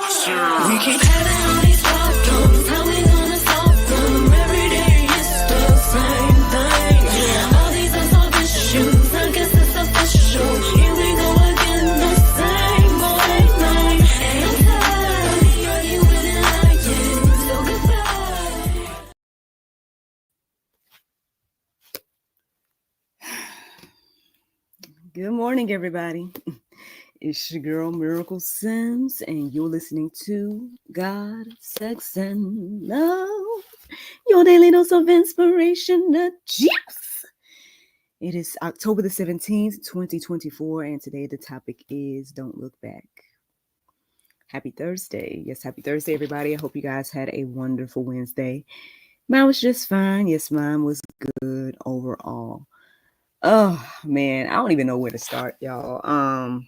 We keep having all these problems, how we gonna solve them? Every day it's the same thing. All these unsolved issues, I guess it's official. Here we go again, the same old thing. And I'm tired of the arguing and lying, so goodbye. Good morning, everybody. It's your girl Miracle Sims, and you're listening to God, Sex, and Love, your daily dose of inspiration, the juice. It is October the 17th, 2024, and today the topic is Don't Look Back. Happy Thursday. Yes, happy Thursday, everybody. I hope you guys had a wonderful Wednesday. Mine was just fine. Yes, mine was good overall. Oh, man, I don't even know where to start, y'all. I'm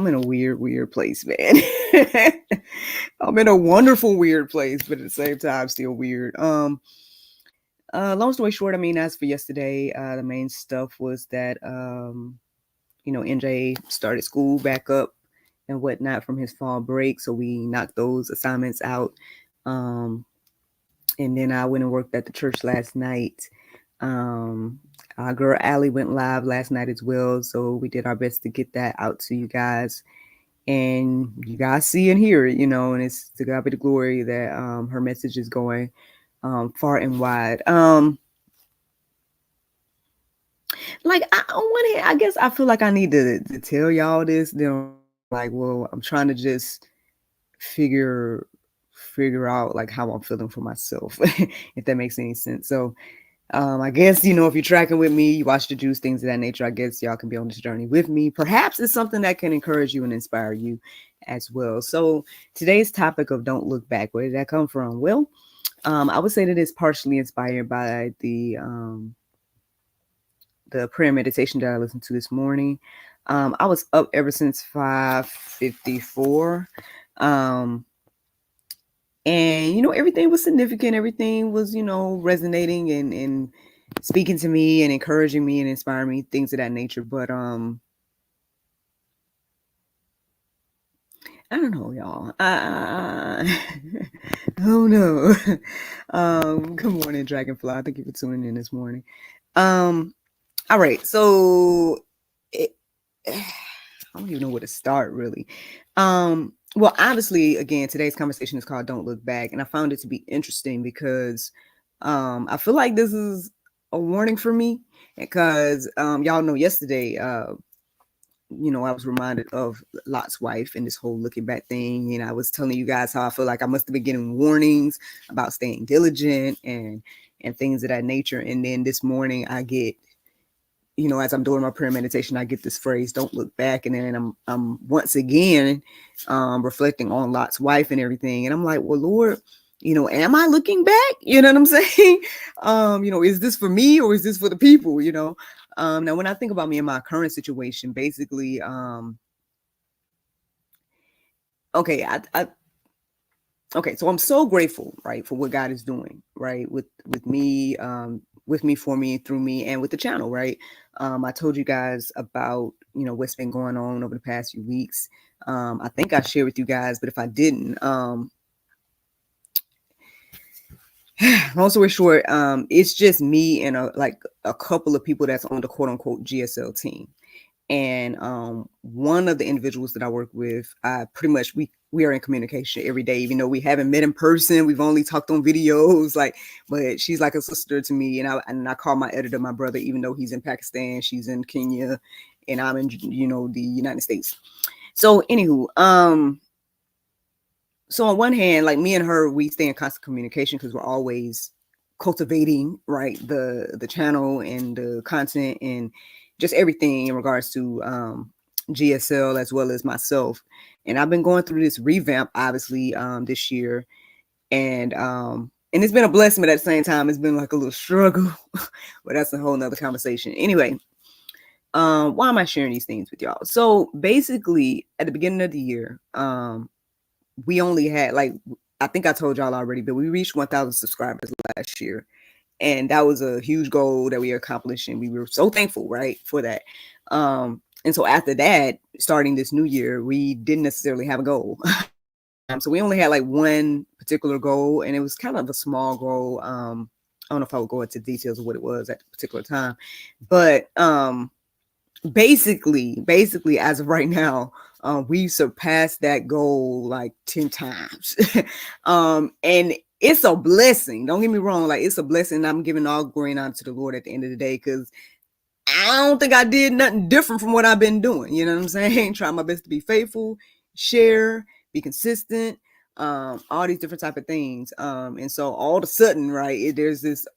in a weird place, man. I'm in a wonderful weird place, but at the same time still weird. Long story short, as for yesterday, the main stuff was that NJ started school back up and whatnot from his fall break, so we knocked those assignments out. And then I went and worked at the church last night. Our girl Allie went live last night as well, so we did our best to get that out to you guys, and you guys see and hear it, and it's to God be the glory that her message is going far and wide. On one hand, I guess I feel like I need to tell y'all this. I'm trying to just figure out like how I'm feeling for myself, if that makes any sense. So I guess, if you're tracking with me, you watch the juice, things of that nature, I guess y'all can be on this journey with me. Perhaps it's something that can encourage you and inspire you as well. So today's topic of Don't Look Back, where did that come from? Well, I would say that it's partially inspired by the prayer meditation that I listened to this morning. I was up ever since 5:54. And, everything was significant. Everything was, resonating and speaking to me and encouraging me and inspiring me, things of that nature. But I don't know, y'all. Oh, no. Good morning, Dragonfly. Thank you for tuning in this morning. All right. So I don't even know where to start, really. Well, obviously, again, today's conversation is called Don't Look Back. And I found it to be interesting because I feel like this is a warning for me because y'all know yesterday, I was reminded of Lot's wife and this whole looking back thing. And I was telling you guys how I feel like I must have been getting warnings about staying diligent and things of that nature. And then this morning I get, as I'm doing my prayer meditation, I get this phrase, don't look back. And then I'm once again reflecting on Lot's wife and everything. And I'm like, well, Lord, am I looking back? You know what I'm saying? Is this for me or is this for the people? Now, when I think about me in my current situation, basically, okay, so I'm so grateful, right, for what God is doing, right, with me, for me, through me, and with the channel, right? I told you guys about, what's been going on over the past few weeks. I think I shared with you guys, but if I didn't, long story short, it's just me and a couple of people that's on the quote unquote GSL team. And one of the individuals that I work with, we are in communication every day, even though we haven't met in person. We've only talked on videos, but she's like a sister to me. And I call my editor my brother, even though he's in Pakistan, she's in Kenya, and I'm in, the United States. So anywho, so on one hand, like me and her, we stay in constant communication because we're always cultivating, right, the channel and the content and just everything in regards to GSL as well as myself. And I've been going through this revamp, obviously, this year. And it's been a blessing, but at the same time, it's been like a little struggle. But that's a whole nother conversation. Anyway, why am I sharing these things with y'all? So basically, at the beginning of the year, we only had, I think I told y'all already, but we reached 1,000 subscribers last year. And that was a huge goal that we accomplished. And we were so thankful, right, for that. And so after that, starting this new year, we didn't necessarily have a goal. So we only had like one particular goal, and it was kind of a small goal. I don't know if I would go into details of what it was at a particular time, but basically, as of right now, we've surpassed that goal like 10 times. And it's a blessing. Don't get me wrong, like it's a blessing. I'm giving all glory and honor to the Lord at the end of the day, because I don't think I did nothing different from what I've been doing. You know what I'm saying? Trying my best to be faithful, share, be consistent, all these different type of things. And so all of a sudden, right, there's this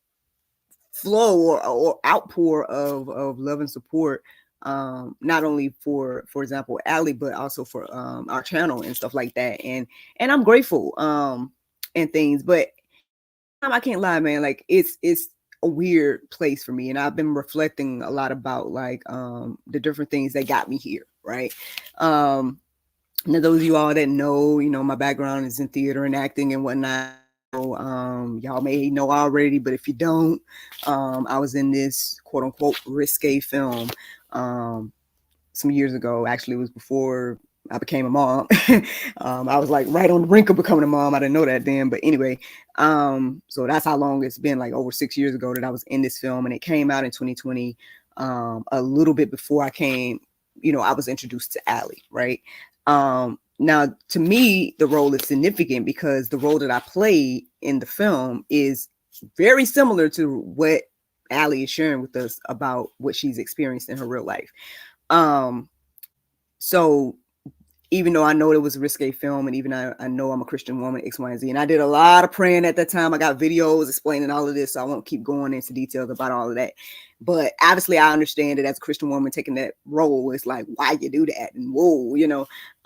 flow or outpour of love and support, not only for example Allie, but also for our channel and stuff like that. And I'm grateful and things, but I can't lie, man, like it's a weird place for me, and I've been reflecting a lot about like the different things that got me here, right? Now those of you all that know, my background is in theater and acting and whatnot. Y'all may know already, but if you don't, I was in this quote unquote risque film some years ago. Actually, it was before I became a mom. I was like right on the brink of becoming a mom. I didn't know that then, but anyway, so that's how long it's been, like over 6 years ago that I was in this film, and it came out in 2020, a little bit before I came, I was introduced to Allie, right? Now, to me, the role is significant because the role that I play in the film is very similar to what Allie is sharing with us about what she's experienced in her real life. So even though I know it was a risque film, and even I know I'm a Christian woman, X, Y, and Z, and I did a lot of praying at that time. I got videos explaining all of this, so I won't keep going into details about all of that. But obviously, I understand that as a Christian woman taking that role, it's like, why you do that? And whoa,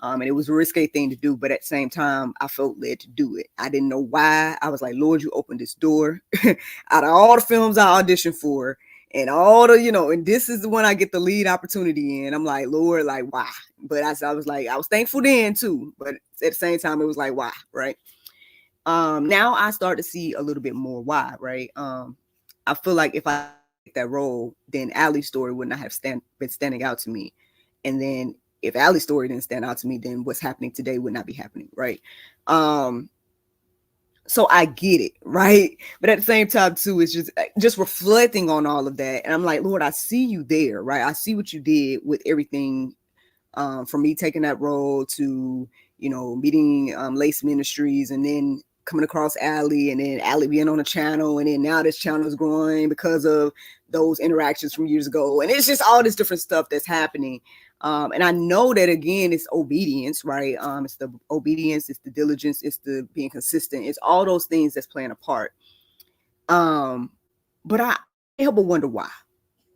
and it was a risque thing to do. But at the same time, I felt led to do it. I didn't know why. I was like, Lord, you opened this door. Out of all the films I auditioned for, and all the, and this is the one I get the lead opportunity in. I'm like, Lord, like, why? But I was like, I was thankful then too. But at the same time, it was like, why? Right. Now I start to see a little bit more why, right? I feel like if I take that role, then Allie's story would not have been standing out to me. And then if Allie's story didn't stand out to me, then what's happening today would not be happening, right? So I get it, right? But at the same time too, it's just reflecting on all of that. And I'm like, Lord, I see you there, right? I see what you did with everything, from me taking that role to, meeting Lace Ministries, and then coming across Allie, and then Allie being on a channel, and then now this channel is growing because of those interactions from years ago. And it's just all this different stuff that's happening. And I know that, again, it's obedience, right? It's the obedience, it's the diligence, it's the being consistent. It's all those things that's playing a part. But I can't help but wonder why.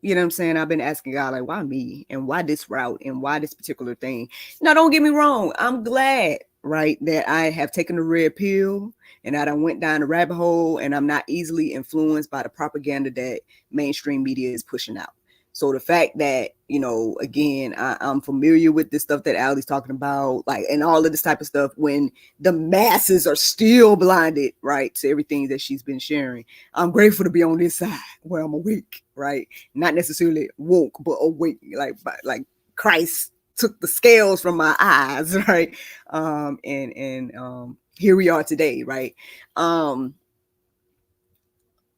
You know what I'm saying? I've been asking God, like, why me? And why this route? And why this particular thing? Now, don't get me wrong. I'm glad, right, that I have taken the red pill and that I went down the rabbit hole, and I'm not easily influenced by the propaganda that mainstream media is pushing out. So the fact that, again, I'm familiar with this stuff that Allie's talking about, like, and all of this type of stuff, when the masses are still blinded, right, to everything that she's been sharing. I'm grateful to be on this side where I'm awake, right? Not necessarily woke, but awake, like Christ took the scales from my eyes, right? And here we are today, right?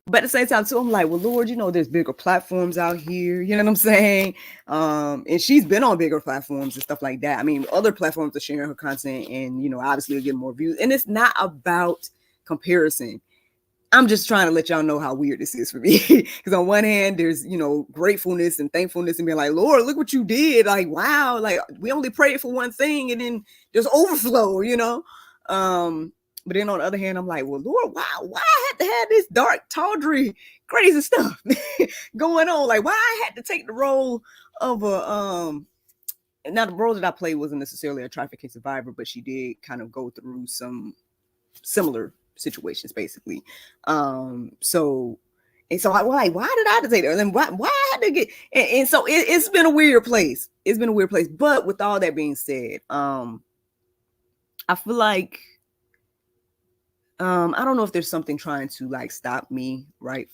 But at the same time too, I'm like, well, Lord, there's bigger platforms out here. You know what I'm saying? And she's been on bigger platforms and stuff like that. I mean, other platforms are sharing her content, and obviously we'll get more views. And it's not about comparison. I'm just trying to let y'all know how weird this is for me. Because on one hand, there's, gratefulness and thankfulness and being like, Lord, look what you did. Like, wow, like we only prayed for one thing, and then there's overflow, But then on the other hand, I'm like, well, Lord, why I had to have this dark, tawdry, crazy stuff going on? Like, why I had to take the role of now the role that I played wasn't necessarily a trafficking survivor, but she did kind of go through some similar situations, basically. So I was like, why did I have to take that? And then why I had to get, and so it's been a weird place. It's been a weird place. But with all that being said, I feel like, I don't know if there's something trying to like stop me, right,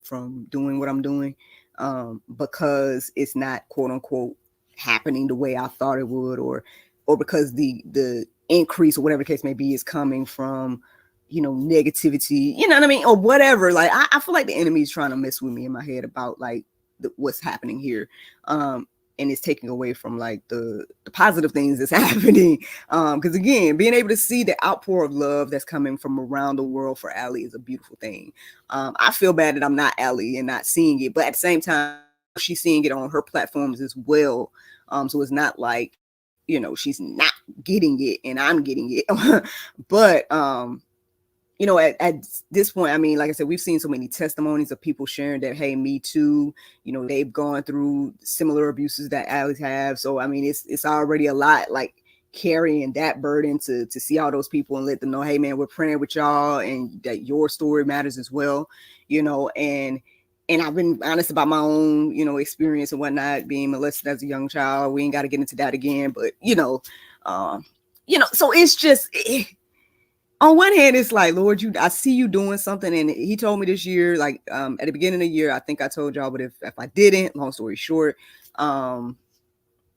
from doing what I'm doing, because it's not quote unquote happening the way I thought it would, or because the increase or whatever the case may be is coming from, negativity, you know what I mean, or whatever. Like I feel like the enemy is trying to mess with me in my head about like what's happening here. And it's taking away from like the positive things that's happening. Because again, being able to see the outpour of love that's coming from around the world for Allie is a beautiful thing. I feel bad that I'm not Allie and not seeing it, but at the same time, she's seeing it on her platforms as well. So it's not like, she's not getting it and I'm getting it. But at this point, I mean, like I said, we've seen so many testimonies of people sharing that, hey, me too, they've gone through similar abuses that Alex have. So, I mean, it's already a lot, like carrying that burden to see all those people and let them know, hey, man, we're praying with y'all and that your story matters as well, and I've been honest about my own, experience and whatnot, being molested as a young child. We ain't got to get into that again, but, so it's just... on one hand, it's like, Lord, I see you doing something. And he told me this year, like at the beginning of the year, I think I told y'all, but if I didn't, long story short, it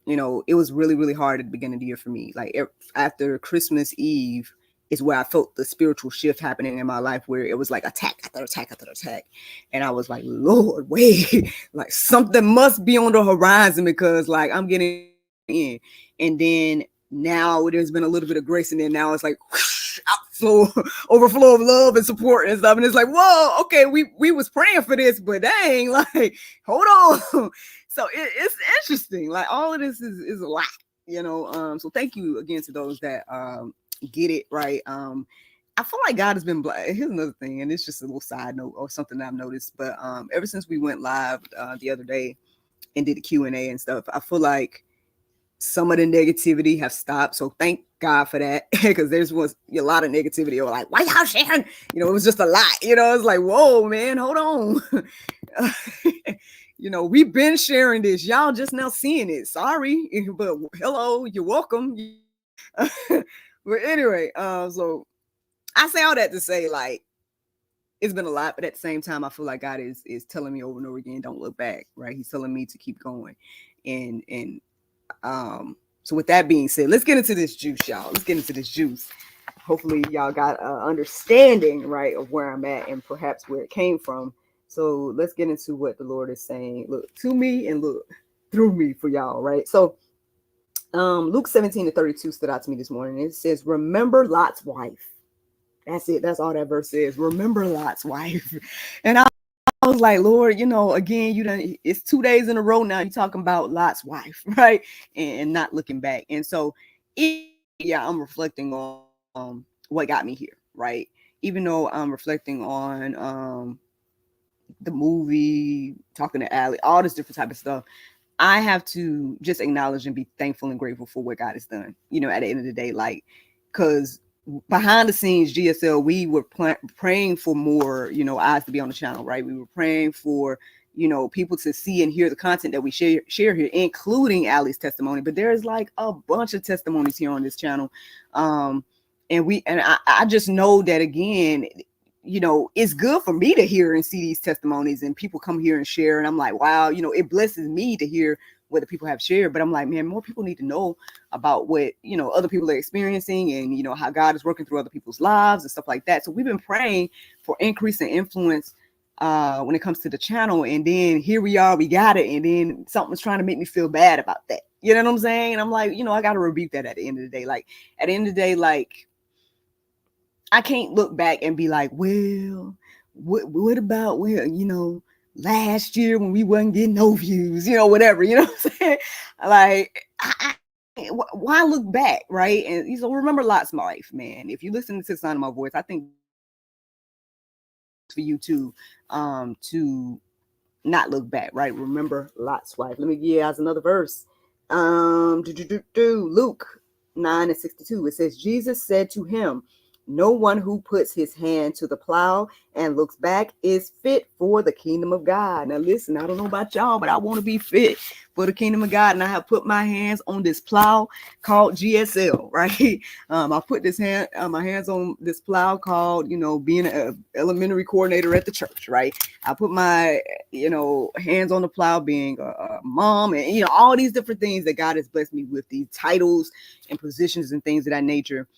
was really, really hard at the beginning of the year for me. Like after Christmas Eve is where I felt the spiritual shift happening in my life, where it was like attack after attack after attack. And I was like, Lord, wait, like something must be on the horizon, because like I'm getting in. And then now there's been a little bit of grace, and then now it's like whoosh, overflow of love and support and stuff. And it's like, whoa, okay, we was praying for this, but dang, like, hold on. So it's interesting. Like all of this is a lot, so thank you again to those that get it right. I feel like God has been blessed. Here's another thing, and it's just a little side note or something that I've noticed, but ever since we went live the other day and did the Q&A and stuff, I feel like some of the negativity have stopped. So thank God for that, because was a lot of negativity, or like, why y'all sharing? It was just a lot. It's like, whoa, man, hold on. We've been sharing this. Y'all just now seeing it. Sorry, but hello, you're welcome. But anyway, so I say all that to say, like, it's been a lot, but at the same time, I feel like God is telling me over and over again, don't look back, right? He's telling me to keep going. And so with that being said, let's get into this juice, y'all. Let's get into this juice. Hopefully y'all got an understanding, right, of where I'm at and perhaps where it came from. So let's get into what the Lord is saying. Look to me and look through me for y'all, right? So Luke 17:32 stood out to me this morning. It says, remember Lot's wife. That's it. That's all that verse says. Remember Lot's wife. And I was like, Lord, again, it's 2 days in a row now. You're talking about Lot's wife, right? And not looking back. And so, I'm reflecting on what got me here, right? Even though I'm reflecting on the movie, talking to Allie, all this different type of stuff, I have to just acknowledge and be thankful and grateful for what God has done, at the end of the day, like, because behind the scenes, GSL, we were praying for more, eyes to be on the channel, right? We were praying for, people to see and hear the content that we share here, including Allie's testimony. But there's like a bunch of testimonies here on this channel. And I just know that, again, it's good for me to hear and see these testimonies, and people come here and share. And I'm like, wow, it blesses me to hear what the people have shared. But I'm like, man, more people need to know about what, other people are experiencing, and, how God is working through other people's lives and stuff like that. So we've been praying for increase in influence when it comes to the channel. And then here we are, we got it. And then something's trying to make me feel bad about that. You know what I'm saying? And I'm like, I got to rebuke that at the end of the day. Like, at the end of the day, like, I can't look back and be like, well, what about, last year when we wasn't getting no views, whatever, what I'm saying? Like, why look back, right? And so remember Lot's wife, man. If you listen to the sound of my voice, I think for you to not look back, right? Remember Lot's wife. Let me give you guys another verse. Luke 9:62. It says, Jesus said to him, No one who puts his hand to the plow and looks back is fit for the kingdom of God. Now, listen, I don't know about y'all, but I want to be fit for the kingdom of God. And I have put my hands on this plow called GSL, right? I put my hands on this plow called, being an elementary coordinator at the church, right? I put my, hands on the plow being a mom and, all these different things that God has blessed me with, these titles and positions and things of that nature.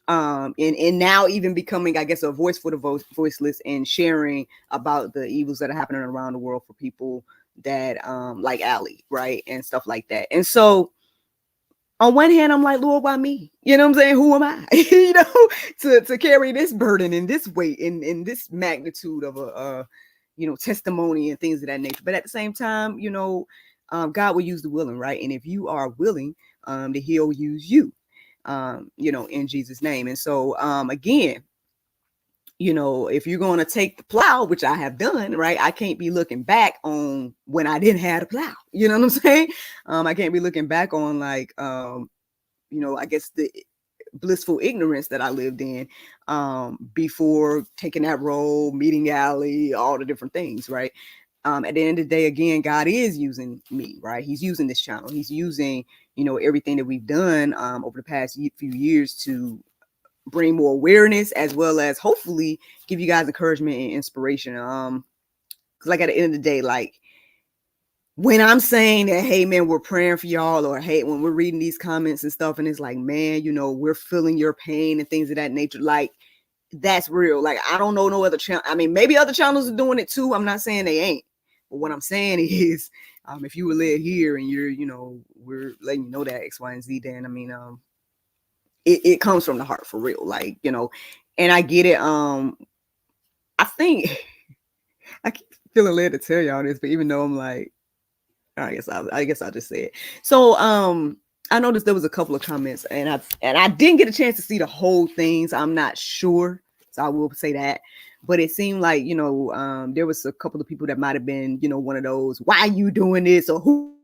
And now even becoming, I guess, a voice for the voiceless and sharing about the evils that are happening around the world for people that like Allie, right, and stuff like that. And so on one hand, I'm like, Lord, why me? You know what I'm saying? Who am I? To carry this burden and this weight and this magnitude of a testimony and things of that nature. But at the same time, God will use the willing, right? And if you are willing, that He'll use you. In Jesus' name. And so, again, if you're going to take the plow, which I have done, right, I can't be looking back on when I didn't have a plow. You know what I'm saying? I can't be looking back on like, I guess the blissful ignorance that I lived in before taking that role, meeting Allie, all the different things, right? At the end of the day, again, God is using me, right? He's using this channel. He's using, everything that we've done over the past few years to bring more awareness, as well as hopefully give you guys encouragement and inspiration. Because like at the end of the day, like when I'm saying that, hey man, we're praying for y'all, or hey, when we're reading these comments and stuff, and it's like, man, we're feeling your pain and things of that nature, like that's real. Like I don't know no other channel. I mean, maybe other channels are doing it too. I'm not saying they ain't. But what I'm saying is, if you were led here and you're, we're letting you know that X, Y, and Z, then I mean, it comes from the heart for real, like, and I get it. I think I keep feeling led to tell y'all this, but even though I'm like, I guess I'll just say it. So, I noticed there was a couple of comments, and I didn't get a chance to see the whole things. I'm not sure, so I will say that. But it seemed like, there was a couple of people that might have been, one of those, why are you doing this, or who,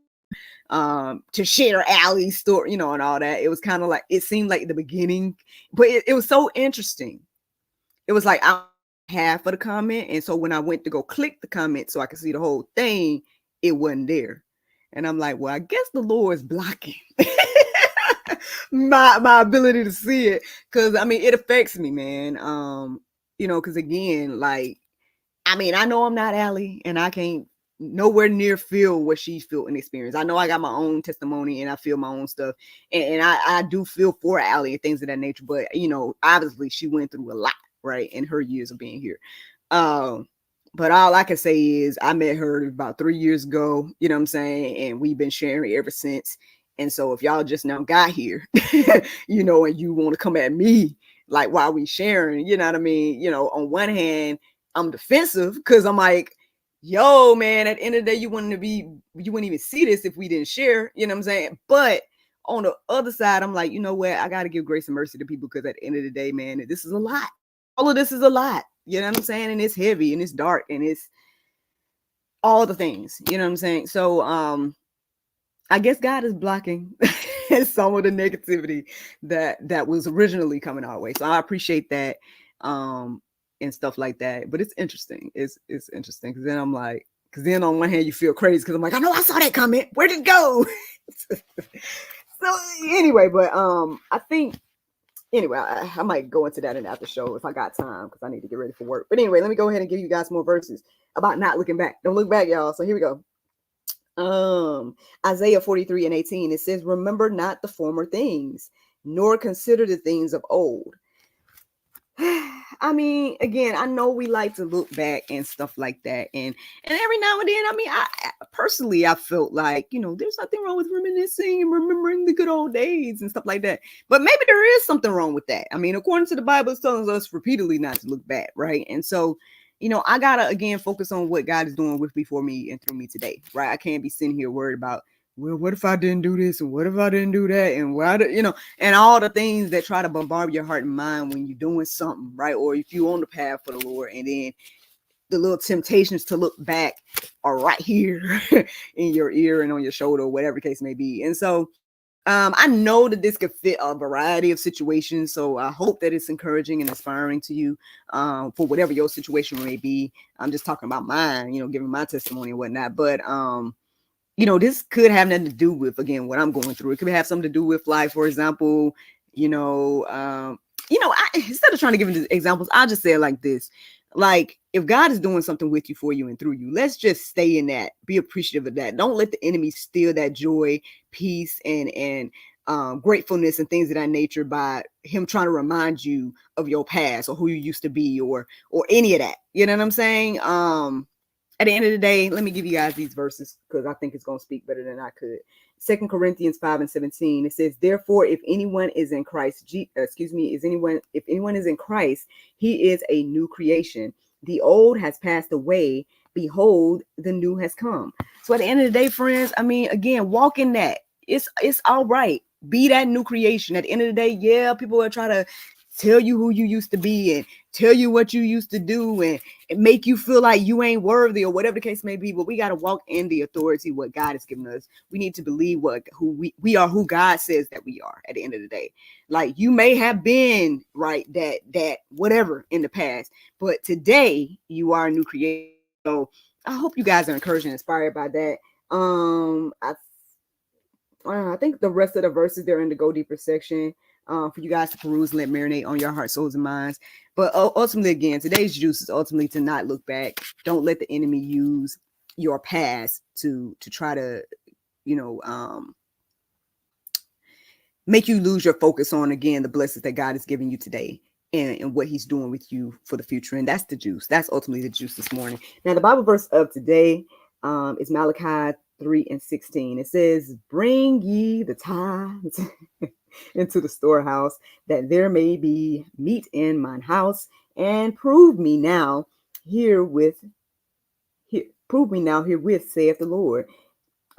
to share Allie's story, and all that. It was kind of like, it seemed like the beginning, but it was so interesting. It was like half of the comment, and so when I went to go click the comment so I could see the whole thing, it wasn't there. And I'm like, well, I guess the Lord is blocking my ability to see it, because I mean it affects me, man. Because again, like, I mean, I know I'm not Allie, and I can't nowhere near feel what she's felt and experienced. I know I got my own testimony and I feel my own stuff, and I do feel for Allie and things of that nature. But obviously she went through a lot, right, in her years of being here. But all I can say is I met her about 3 years ago, you know what I'm saying? And we've been sharing ever since. And so if y'all just now got here, and you want to come at me, like, while we sharing, you know what I mean? On one hand, I'm defensive because I'm like, yo, man, at the end of the day, you wouldn't even see this if we didn't share, you know what I'm saying? But on the other side, I'm like, you know what? I got to give grace and mercy to people, because at the end of the day, man, this is a lot. All of this is a lot. You know what I'm saying? And it's heavy and it's dark and it's all the things, you know what I'm saying? So, I guess God is blocking some of the negativity that was originally coming our way. So I appreciate that, and stuff like that. But it's interesting. It's interesting, because then I'm like, because then on one hand you feel crazy because I'm like, I know I saw that comment. Where did it go? So anyway, but I think. Anyway, I might go into that in the after show if I got time, because I need to get ready for work. But anyway, let me go ahead and give you guys more verses about not looking back. Don't look back, y'all. So here we go. Isaiah 43:18. It says, remember not the former things, nor consider the things of old. I mean, again, I know we like to look back and stuff like that, and every now and then, I mean, I personally, I felt like, there's nothing wrong with reminiscing and remembering the good old days and stuff like that. But maybe there is something wrong with that. I mean, according to the Bible, it's telling us repeatedly not to look back, right? And so, I gotta again focus on what God is doing with me, for me, and through me today, right? I can't be sitting here worried about, well, what if I didn't do this, and what if I didn't do that, and why, and all the things that try to bombard your heart and mind when you're doing something, right? Or if you're on the path for the Lord, and then the little temptations to look back are right here in your ear and on your shoulder, whatever the case may be. And so I know that this could fit a variety of situations, so I hope that it's encouraging and inspiring to you, for whatever your situation may be. I'm just talking about mine, giving my testimony and whatnot. But this could have nothing to do with, again, what I'm going through. It could have something to do with, like, for example, instead of trying to give examples, I'll just say it like this. Like, if God is doing something with you, for you, and through you, let's just stay in that. Be appreciative of that. Don't let the enemy steal that joy, peace, and gratefulness and things of that nature by him trying to remind you of your past or who you used to be, or any of that. You know what I'm saying? At the end of the day, let me give you guys these verses because I think it's going to speak better than I could. 2 Corinthians 5:17. It says, therefore, if anyone is in Christ, if anyone is in Christ, he is a new creation. The old has passed away. Behold, the new has come. So at the end of the day, friends, I mean, again, walk in that. It's all right. Be that new creation. At the end of the day, yeah, people will try to tell you who you used to be and tell you what you used to do and make you feel like you ain't worthy or whatever the case may be. But we got to walk in the authority what God has given us. We need to believe who we are, who God says that we are at the end of the day. Like, you may have been right that whatever in the past, but today you are a new creation. So I hope you guys are encouraged and inspired by that. I think the rest of the verses, they're in the Go Deeper section. For you guys to peruse, let marinate on your heart, souls, and minds. But ultimately, again, today's juice is ultimately to not look back. Don't let the enemy use your past to try to, make you lose your focus on, again, the blessings that God is giving you today and what he's doing with you for the future. And that's the juice. That's ultimately the juice this morning. Now, the Bible verse of today is Malachi 3:16. It says, bring ye the tithes into the storehouse, that there may be meat in mine house, and prove me now herewith, saith the Lord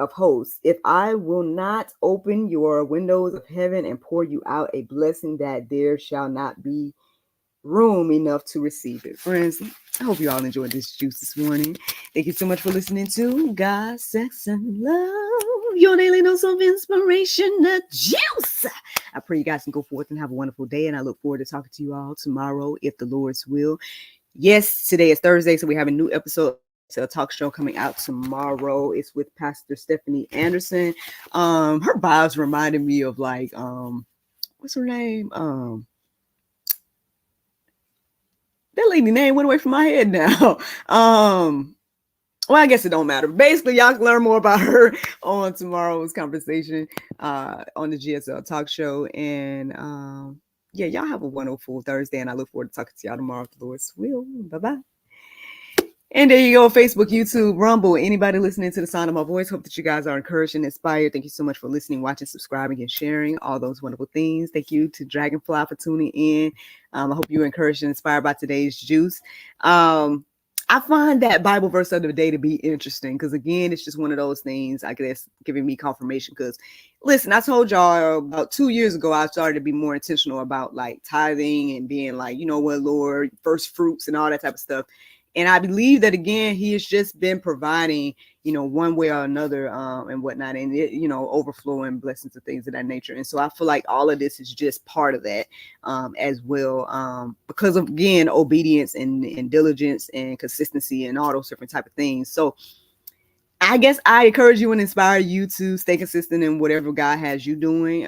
of hosts, if I will not open your windows of heaven and pour you out a blessing, that there shall not be room enough to receive it. Friends, I hope you all enjoyed this juice this morning. Thank you so much for listening to God, Sex, and Love, your daily dose of inspiration, the juice. I pray you guys can go forth and have a wonderful day, and I look forward to talking to you all tomorrow, if the Lord's will. Yes, today is Thursday, so we have a new episode, a talk show coming out tomorrow. It's with Pastor Stephanie Anderson. Her vibes reminded me of, like, what's her name? That lady name went away from my head now. Well, I guess it don't matter. Basically, y'all can learn more about her on tomorrow's conversation on the GSL talk show. And yeah, y'all have a wonderful Thursday, and I look forward to talking to y'all tomorrow if the Lord's will. Bye-bye. And there you go, Facebook, YouTube, Rumble, anybody listening to the sound of my voice. Hope that you guys are encouraged and inspired. Thank you so much for listening, watching, subscribing, and sharing all those wonderful things. Thank you to Dragonfly for tuning in. I hope you were encouraged and inspired by today's juice. I find that Bible verse of the day to be interesting because, again, it's just one of those things, I guess, giving me confirmation. Because, listen, I told y'all about 2 years ago, I started to be more intentional about, like, tithing and being like, you know what, Lord, first fruits and all that type of stuff. And I believe that, again, he has just been providing, one way or another and whatnot, and it, overflowing blessings and things of that nature. And so I feel like all of this is just part of that as well, because of, again, obedience and diligence and consistency and all those different type of things. So I guess I encourage you and inspire you to stay consistent in whatever God has you doing.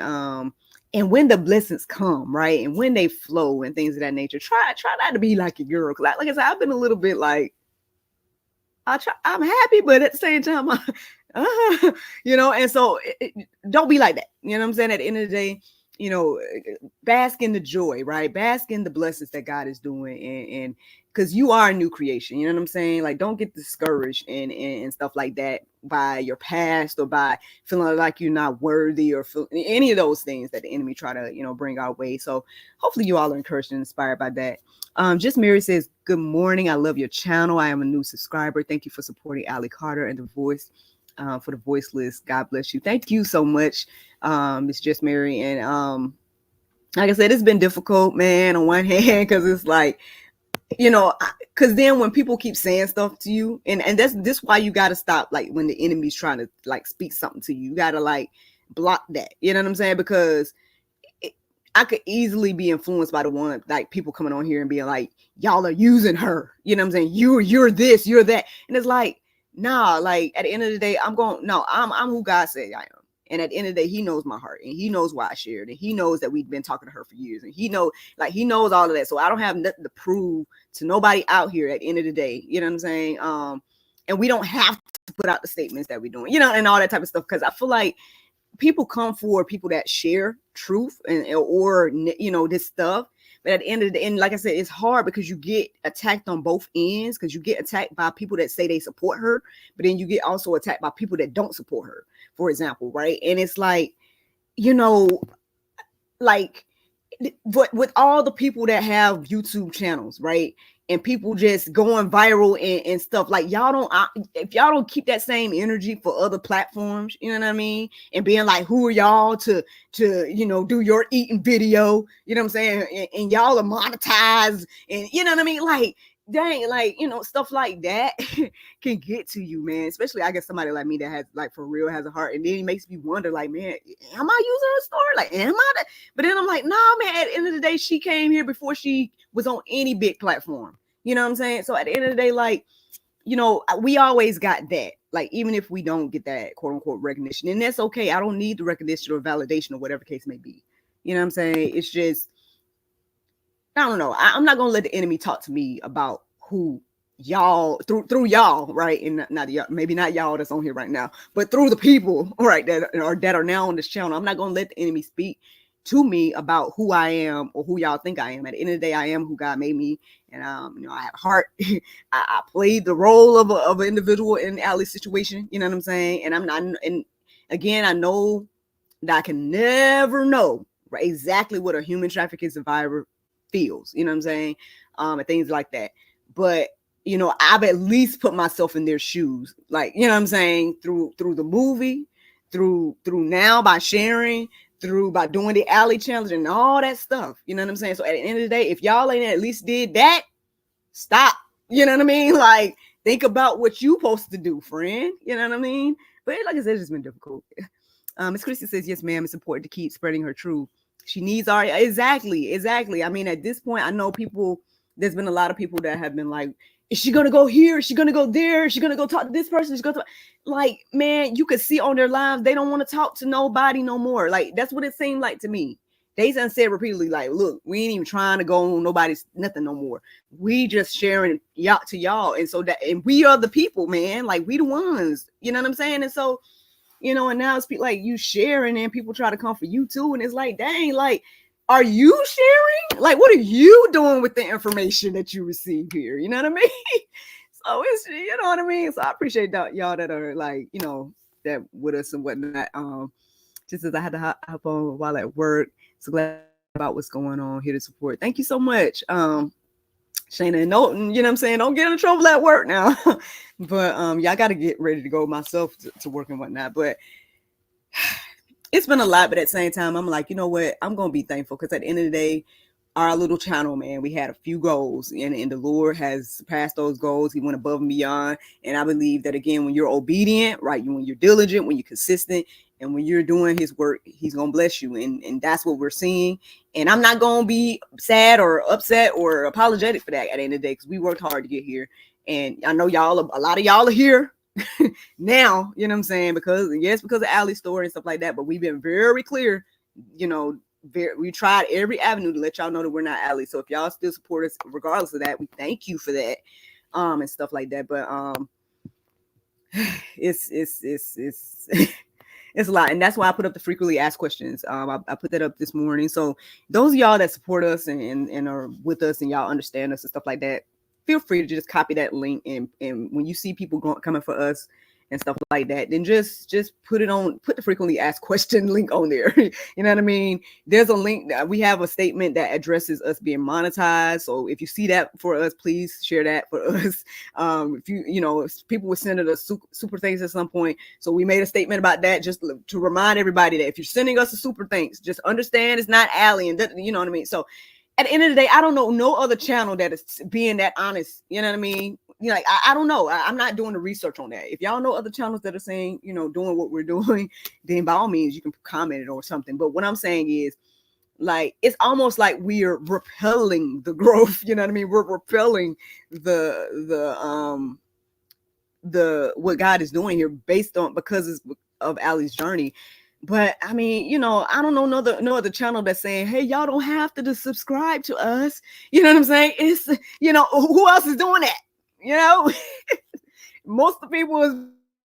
And when the blessings come, right, and when they flow and things of that nature, try not to be like a girl. Like I said, I've been a little bit like, I'm happy, but at the same time, and so don't be like that. You know what I'm saying? At the end of the day, bask in the joy, right? Bask in the blessings that God is doing, and because you are a new creation. You know what I'm saying? Like, don't get discouraged and stuff like that by your past or by feeling like you're not worthy or any of those things that the enemy try to, bring our way. So hopefully you all are encouraged and inspired by that. Just Mary says, good morning. I love your channel. I am a new subscriber. Thank you for supporting Allie Carter and the voice for the voiceless. God bless you. Thank you so much. It's Just Mary. And like I said, it's been difficult, man, on one hand, because it's like, because then when people keep saying stuff to you, and that's why you got to stop, like, when the enemy's trying to, like, speak something to you, you got to, like, block that. You know what I'm saying? Because I could easily be influenced by the one, like people coming on here and being like, y'all are using her. You know what I'm saying? You're this, you're that. And it's like, nah, like at the end of the day, I'm who God said I am. And at the end of the day, he knows my heart and he knows why I shared. And he knows that we've been talking to her for years. And he knows all of that. So I don't have nothing to prove to nobody out here at the end of the day. You know what I'm saying? And we don't have to put out the statements that we're doing, you know, and all that type of stuff. Because I feel like people come for people that share truth or you know, this stuff. But at the end of the day, and like I said, it's hard because you get attacked on both ends, because you get attacked by people that say they support her, but then you get also attacked by people that don't support her, for example, right? And it's like, you know, like, but with all the people that have YouTube channels, right? And people just going viral and stuff, like if y'all don't keep that same energy for other platforms, you know what I mean? And being like, who are y'all to you know, do your eating video, you know what I'm saying? And y'all are monetized, and you know what I mean? Like, dang, like, you know, stuff like that can get to you, man. Especially, I guess, somebody like me that has, like, for real has a heart. And then it makes me wonder, like, man, am I using her story? Like, am I that? But then I'm like, nah, man, at the end of the day, she came here before she was on any big platform. You know what I'm saying? So at the end of the day, like, you know, we always got that. Like, even if we don't get that quote unquote recognition, and that's okay. I don't need the recognition or validation or whatever case may be. You know what I'm saying? It's just, I don't know. I'm not gonna let the enemy talk to me about who y'all through y'all, right? And not y'all, maybe not y'all that's on here right now, but through the people, right, that are now on this channel. I'm not gonna let the enemy speak to me about who I am or who y'all think I am. At the end of the day, I am who God made me, and you know, I have a heart. I played the role of an individual in Allie's situation. You know what I'm saying? And I'm not. And again, I know that I can never know, right, exactly what a human trafficking survivor feels. You know what I'm saying? And things like that. But you know, I've at least put myself in their shoes, like, you know what I'm saying, through the movie, through now, by sharing, by doing the Alley challenge and all that stuff. You know what I'm saying? So at the end of the day, if y'all ain't at least did that, stop. You know what I mean? Like, think about what you supposed to do, friend. You know what I mean? But like I said, it's just been difficult. Miss Christie says, yes, ma'am, it's important to keep spreading her truth. She needs our exactly. I mean, at this point, I know there's been a lot of people that have been like, is she gonna go here? Is she gonna go there? Is she gonna go talk to this person? She's gonna talk. Like, man, you could see on their lives they don't want to talk to nobody no more. Like, that's what it seemed like to me. They done said repeatedly, like, look, we ain't even trying to go on nobody's nothing no more. We just sharing y'all to y'all, and so that, and we are the people, man. Like, we the ones. You know what I'm saying? And so, you know, and now it's like you sharing, and people try to come for you too, and it's like, dang, like, are you sharing? Like, what are you doing with the information that you receive here? You know what I mean? So it's, you know what I mean? So I appreciate that y'all that are, like, you know, that with us and whatnot. Just as I had to hop on while at work. So glad about what's going on, here to support. Thank you so much. Shayna and Knowlton, you know what I'm saying? Don't get in trouble at work now. But yeah, I gotta get ready to go myself to work and whatnot. But it's been a lot, but at the same time, I'm like, you know what? I'm going to be thankful, because at the end of the day, our little channel, man, we had a few goals, and the Lord has surpassed those goals. He went above and beyond. And I believe that, again, when you're obedient, right, when you're diligent, when you're consistent, and when you're doing his work, he's going to bless you. And that's what we're seeing. And I'm not going to be sad or upset or apologetic for that at the end of the day, because we worked hard to get here. And I know a lot of y'all are here now, you know what I'm saying, because of Allie's story and stuff like that, but we've been very clear, you know, we tried every avenue to let y'all know that we're not Allie. So if y'all still support us regardless of that, we thank you for that, and stuff like that. But it's it's a lot, and that's why I put up the frequently asked questions. I put that up this morning. So those of y'all that support us and are with us, and y'all understand us and stuff like that, feel free to just copy that link, and when you see people coming for us and stuff like that, then just put the frequently asked question link on there. You know what I mean? There's a link that we have a statement that addresses us being monetized. So if you see that for us, please share that for us. If people were sending us super thanks at some point. So we made a statement about that, just to remind everybody that if you're sending us a super thanks, just understand it's not Allie, and you know what I mean? So at the end of the day, I don't know no other channel that is being that honest, you know what I mean, you know, like, I don't know. I'm not doing the research on that. If y'all know other channels that are saying, you know, doing what we're doing, then by all means you can comment it or something. But what I'm saying is, like, it's almost like we're repelling the growth. You know what I mean? We're repelling the what God is doing here based on, because of Allie's journey. But I mean, you know, I don't know no other channel that's saying, hey, y'all don't have to just subscribe to us. You know what I'm saying? It's, you know, who else is doing that? You know, most of the people is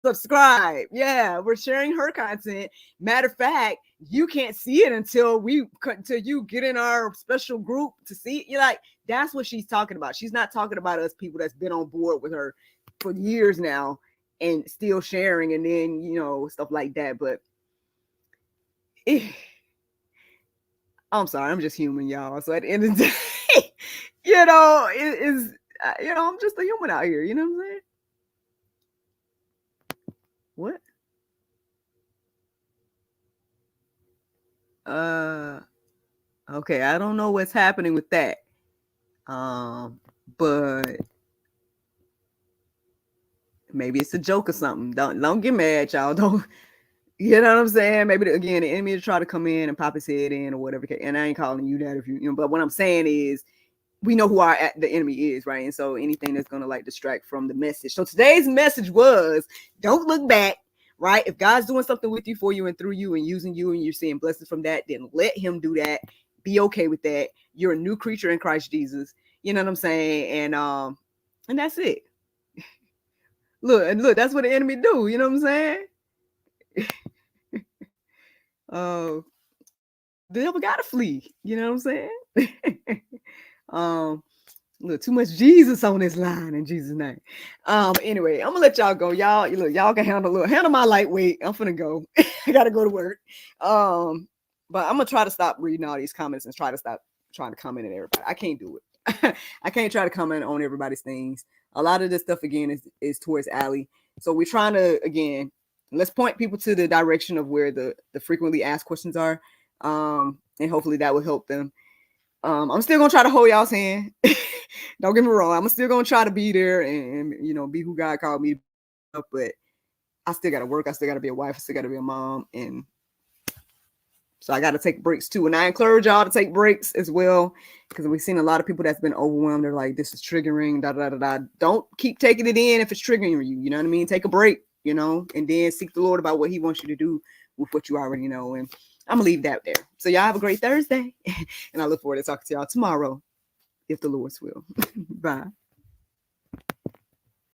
subscribe. Yeah, we're sharing her content. Matter of fact, you can't see it until you get in our special group to see it. You're like, that's what she's talking about. She's not talking about us people that's been on board with her for years now and still sharing, and then, you know, stuff like that. But I'm sorry, I'm just human, y'all. So at the end of the day, you know, it is, you know, I'm just a human out here. You know what I'm saying? What? Okay, I don't know what's happening with that. But maybe it's a joke or something. Don't get mad, y'all. Don't, you know what I'm saying? Maybe again, the enemy will try to come in and pop his head in or whatever. And I ain't calling you that if you know. But what I'm saying is, we know who the enemy is, right? And so anything that's gonna like distract from the message. So today's message was, don't look back, right? If God's doing something with you, for you, and through you, and using you, and you're seeing blessings from that, then let Him do that. Be okay with that. You're a new creature in Christ Jesus. You know what I'm saying? And that's it. Look, that's what the enemy do. You know what I'm saying? The devil gotta flee. You know what I'm saying? Look, too much Jesus on this line in Jesus' name. Anyway, I'm gonna let y'all go. Y'all can handle my lightweight. I'm finna go. I gotta go to work. But I'm gonna try to stop reading all these comments and try to stop trying to comment on everybody. I can't do it. I can't try to comment on everybody's things. A lot of this stuff again is towards Allie. So we're trying to, again, let's point people to the direction of where the frequently asked questions are. And hopefully that will help them. I'm still gonna try to hold y'all's hand. Don't get me wrong. I'm still gonna try to be there and you know, be who God called me to be, but I still gotta work. I still gotta be a wife. I still gotta be a mom, and so I gotta take breaks too. And I encourage y'all to take breaks as well, because we've seen a lot of people that's been overwhelmed. They're like, this is triggering. Da da da da. Don't keep taking it in if it's triggering you. You know what I mean? Take a break. You know, and then seek the Lord about what He wants you to do with what you already know. And I'm gonna leave that there. So y'all have a great Thursday, and I look forward to talking to y'all tomorrow, if the Lord's will. Bye.